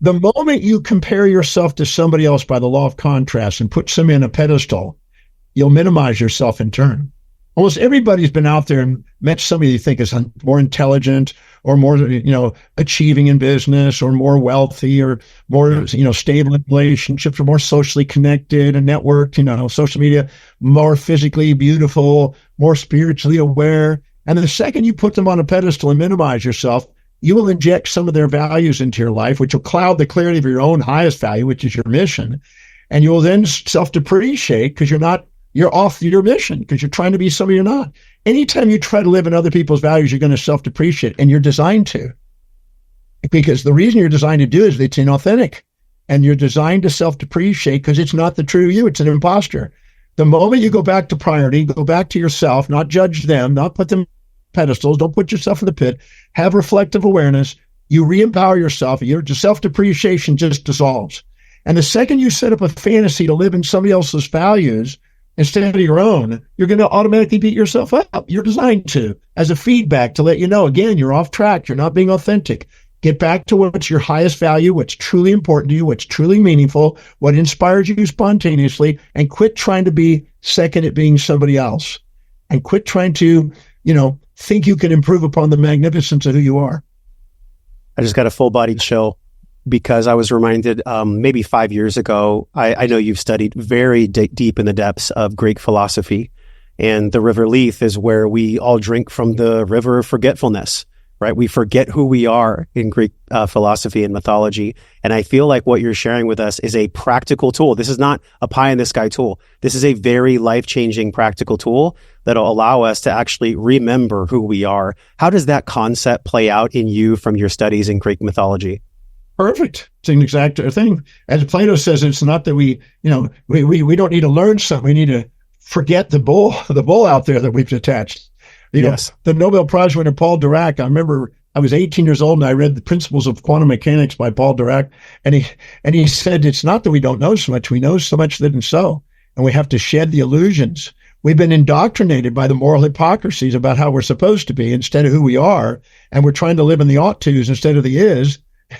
The moment you compare yourself to somebody else by the law of contrast and put somebody on a pedestal, you'll minimize yourself in turn. Almost everybody's been out there and met somebody you think is more intelligent or more, achieving in business or more wealthy or more, stable in relationships or more socially connected and networked, social media, more physically beautiful, more spiritually aware. And the second you put them on a pedestal and minimize yourself, you will inject some of their values into your life, which will cloud the clarity of your own highest value, which is your mission. And you will then self-depreciate because you're off your mission because you're trying to be somebody you're not. Anytime you try to live in other people's values, you're going to self-depreciate, and you're designed to. Because the reason you're designed to do it is it's inauthentic. And you're designed to self-depreciate because it's not the true you, it's an imposter. The moment you go back to priority, go back to yourself, not judge them, not put them on pedestals, don't put yourself in the pit, have reflective awareness, you re-empower yourself, your self-depreciation just dissolves. And the second you set up a fantasy to live in somebody else's values, instead of your own, you're going to automatically beat yourself up. You're designed to, as a feedback to let you know, again, you're off track. You're not being authentic. Get back to what's your highest value, what's truly important to you, what's truly meaningful, what inspires you spontaneously, and quit trying to be second at being somebody else. And quit trying to, think you can improve upon the magnificence of who you are. I just got a full-bodied chill because I was reminded maybe 5 years ago, I know you've studied very deep in the depths of Greek philosophy, and the river Lethe is where we all drink from the river of forgetfulness, right? We forget who we are in Greek philosophy and mythology. And I feel like what you're sharing with us is a practical tool. This is not a pie in the sky tool. This is a very life-changing practical tool that'll allow us to actually remember who we are. How does that concept play out in you from your studies in Greek mythology? Perfect. It's an exact thing. As Plato says, it's not that we don't need to learn something. We need to forget the bull out there that we've attached. Yes. The Nobel Prize winner, Paul Dirac, I remember I was 18 years old and I read The Principles of Quantum Mechanics by Paul Dirac. And he said, it's not that we don't know so much. We know so much that isn't so. And we have to shed the illusions. We've been indoctrinated by the moral hypocrisies about how we're supposed to be instead of who we are. And we're trying to live in the ought tos instead of the is.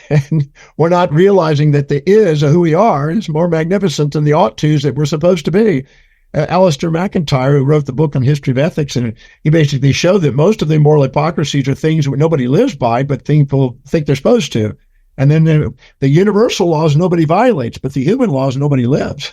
And we're not realizing that the is of who we are is more magnificent than the ought tos that we're supposed to be. Alistair McIntyre, who wrote the book on history of ethics, and he basically showed that most of the moral hypocrisies are things that nobody lives by, but people think they're supposed to. And then the universal laws nobody violates, but the human laws nobody lives.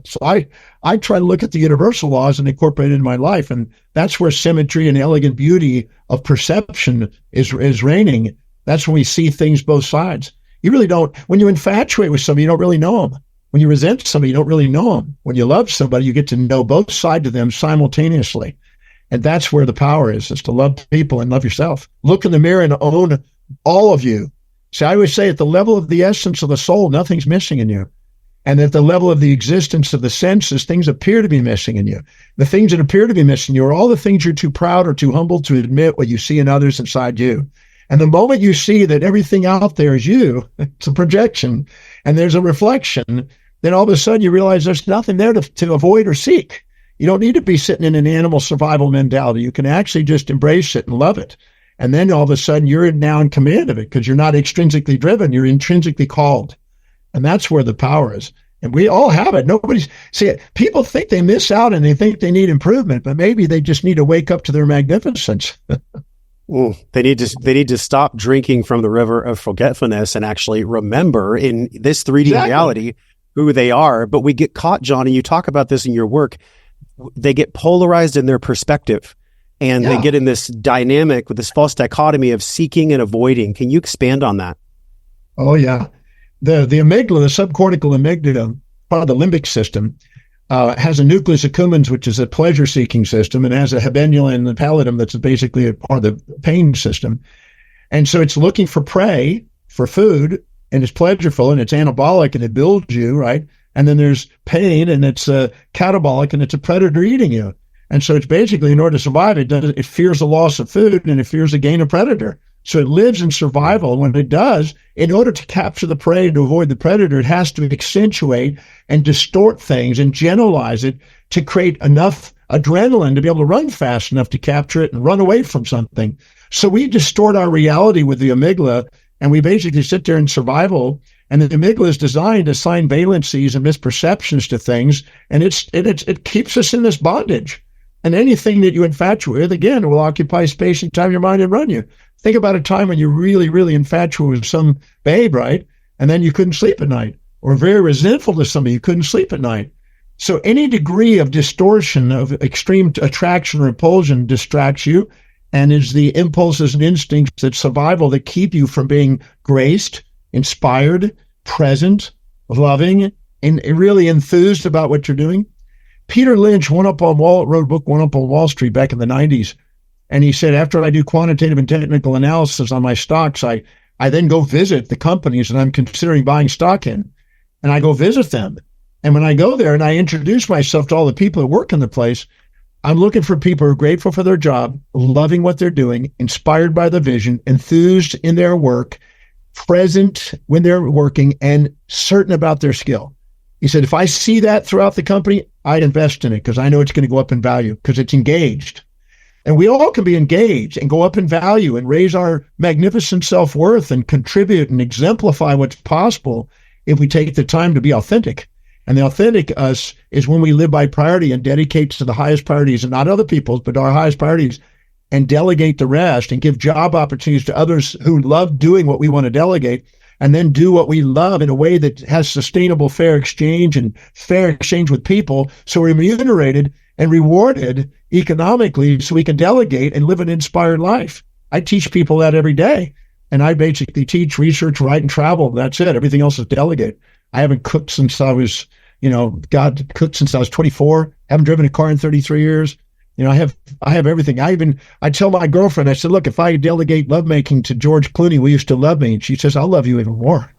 So I try to look at the universal laws and incorporate it in my life, and that's where symmetry and elegant beauty of perception is reigning. That's when we see things both sides. You really don't, when you infatuate with somebody, you don't really know them. When you resent somebody, you don't really know them. When you love somebody, you get to know both sides of them simultaneously. And that's where the power is to love people and love yourself. Look in the mirror and own all of you. See, I always say at the level of the essence of the soul, nothing's missing in you. And at the level of the existence of the senses, things appear to be missing in you. The things that appear to be missing in you are all the things you're too proud or too humble to admit what you see in others inside you. And the moment you see that everything out there is you, it's a projection, and there's a reflection, then all of a sudden you realize there's nothing there to avoid or seek. You don't need to be sitting in an animal survival mentality. You can actually just embrace it and love it. And then all of a sudden you're now in command of it because you're not extrinsically driven, you're intrinsically called. And that's where the power is. And we all have it. People think they miss out and they think they need improvement, but maybe they just need to wake up to their magnificence. They need to stop drinking from the river of forgetfulness and actually remember in this 3D reality who they are. But we get caught, John, and you talk about this in your work. They get polarized in their perspective, and they get in this dynamic with this false dichotomy of seeking and avoiding. Can you expand on that? Oh, yeah. The amygdala, the subcortical amygdala, part of the limbic system, has a nucleus accumbens, which is a pleasure-seeking system, and has a habenula and the pallidum that's basically a part of the pain system. And so it's looking for prey, for food, and it's pleasureful, and it's anabolic, and it builds you, right? And then there's pain, and it's catabolic, and it's a predator eating you. And so it's basically, in order to survive, it fears the loss of food, and it fears the gain of predator. So it lives in survival. When it does, in order to capture the prey and to avoid the predator, it has to accentuate and distort things and generalize it to create enough adrenaline to be able to run fast enough to capture it and run away from something. So we distort our reality with the amygdala, and we basically sit there in survival, And the amygdala is designed to assign valencies and misperceptions to things, and it keeps us in this bondage. And anything that you infatuate with, again, will occupy space and time in your mind and run you. Think about a time when you're really, really infatuated with some babe, right? And then you couldn't sleep at night, or very resentful to somebody, you couldn't sleep at night. So any degree of distortion of extreme attraction or repulsion distracts you, and is the impulses and instincts that survival that keep you from being graced, inspired, present, loving, and really enthused about what you're doing. Peter Lynch wrote a book, One Up on Wall Street back in the 90s. And he said, after I do quantitative and technical analysis on my stocks, I then go visit the companies that I'm considering buying stock in. And I go visit them. And when I go there and I introduce myself to all the people that work in the place, I'm looking for people who are grateful for their job, loving what they're doing, inspired by the vision, enthused in their work, present when they're working, and certain about their skill. He said, if I see that throughout the company, I'd invest in it because I know it's going to go up in value because it's engaged. And we all can be engaged and go up in value and raise our magnificent self-worth and contribute and exemplify what's possible if we take the time to be authentic. And the authentic us is when we live by priority and dedicate to the highest priorities, and not other people's, but our highest priorities, and delegate the rest and give job opportunities to others who love doing what we want to delegate, and then do what we love in a way that has sustainable fair exchange and fair exchange with people. So we're remunerated and rewarded economically so we can delegate and live an inspired life. I teach people that every day. And I basically teach research, write, and travel. That's it. Everything else is delegate. I haven't cooked since I was, cooked since I was 24. Haven't driven a car in 33 years. I have everything. I tell my girlfriend, I said, look, if I delegate lovemaking to George Clooney, will you still love me? And she says, I'll love you even more.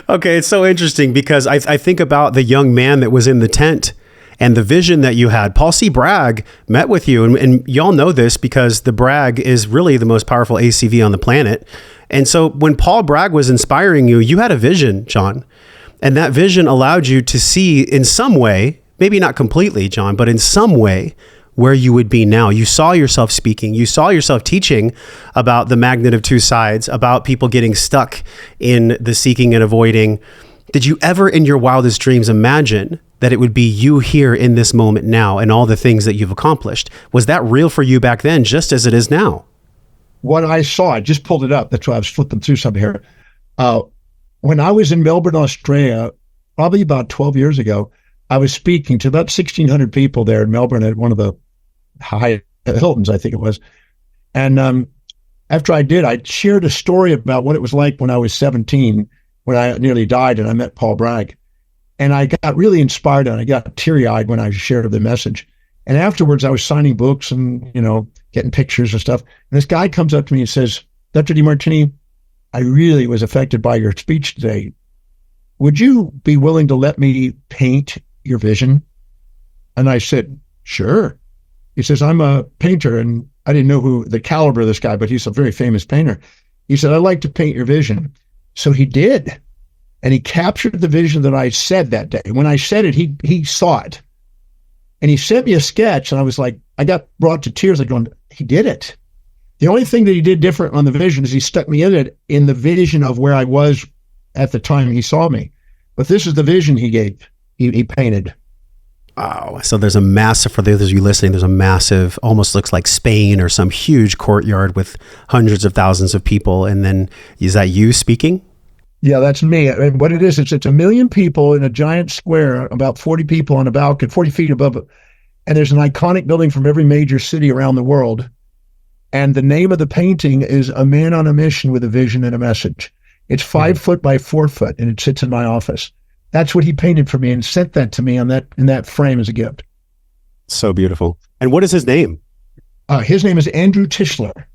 Okay. It's so interesting because I think about the young man that was in the tent and the vision that you had. Paul C. Bragg met with you, and y'all know this because the Bragg is really the most powerful ACV on the planet. And so when Paul Bragg was inspiring you, you had a vision, John, and that vision allowed you to see in some way, maybe not completely, John, but in some way, where you would be now. You saw yourself speaking. You saw yourself teaching about the magnet of two sides, about people getting stuck in the seeking and avoiding. Did you ever in your wildest dreams imagine that it would be you here in this moment now and all the things that you've accomplished? Was that real for you back then, just as it is now? What I saw, I just pulled it up. That's why I was flipping through something here. When I was in Melbourne, Australia, probably about 12 years ago, I was speaking to about 1,600 people there in Melbourne at one of the high Hiltons, I think it was. And after I did, I shared a story about what it was like when I was 17, when I nearly died and I met Paul Bragg. And I got really inspired and I got teary-eyed when I shared the message. And afterwards, I was signing books and, getting pictures and stuff. And this guy comes up to me and says, Dr. Demartini, I really was affected by your speech today. Would you be willing to let me paint your vision? And I said, sure. He says, I'm a painter, and I didn't know who the caliber of this guy, but he's a very famous painter. He said, I'd like to paint your vision. So he did. And he captured the vision that I said that day. When I said it, he saw it. And he sent me a sketch, and I was like, I got brought to tears. Like going, he did it. The only thing that he did different on the vision is he stuck me in it in the vision of where I was at the time he saw me. But this is the vision he gave. He painted. Wow. So there's a massive, for those of you listening, there's a massive, almost looks like Spain or some huge courtyard with hundreds of thousands of people. And then is that you speaking? Yeah, that's me. And what it is, it's 1 million people in a giant square, about 40 people on a balcony, 40 feet above it. And there's an iconic building from every major city around the world. And the name of the painting is A Man on a Mission with a Vision and a Message. It's 5 foot by 4 foot, and it sits in my office. That's what he painted for me and sent that to me in that frame as a gift. So beautiful. And what is his name? His name is Andrew Tischler.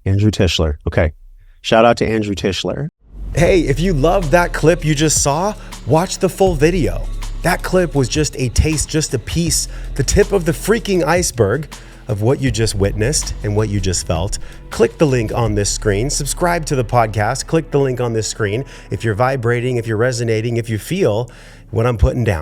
Andrew Tischler. Okay. Shout out to Andrew Tischler. Hey, if you loved that clip you just saw, watch the full video. That clip was just a taste, just a piece, the tip of the freaking iceberg of what you just witnessed and what you just felt. Click the link on this screen, subscribe to the podcast, click the link on this screen if you're vibrating, if you're resonating, if you feel what I'm putting down.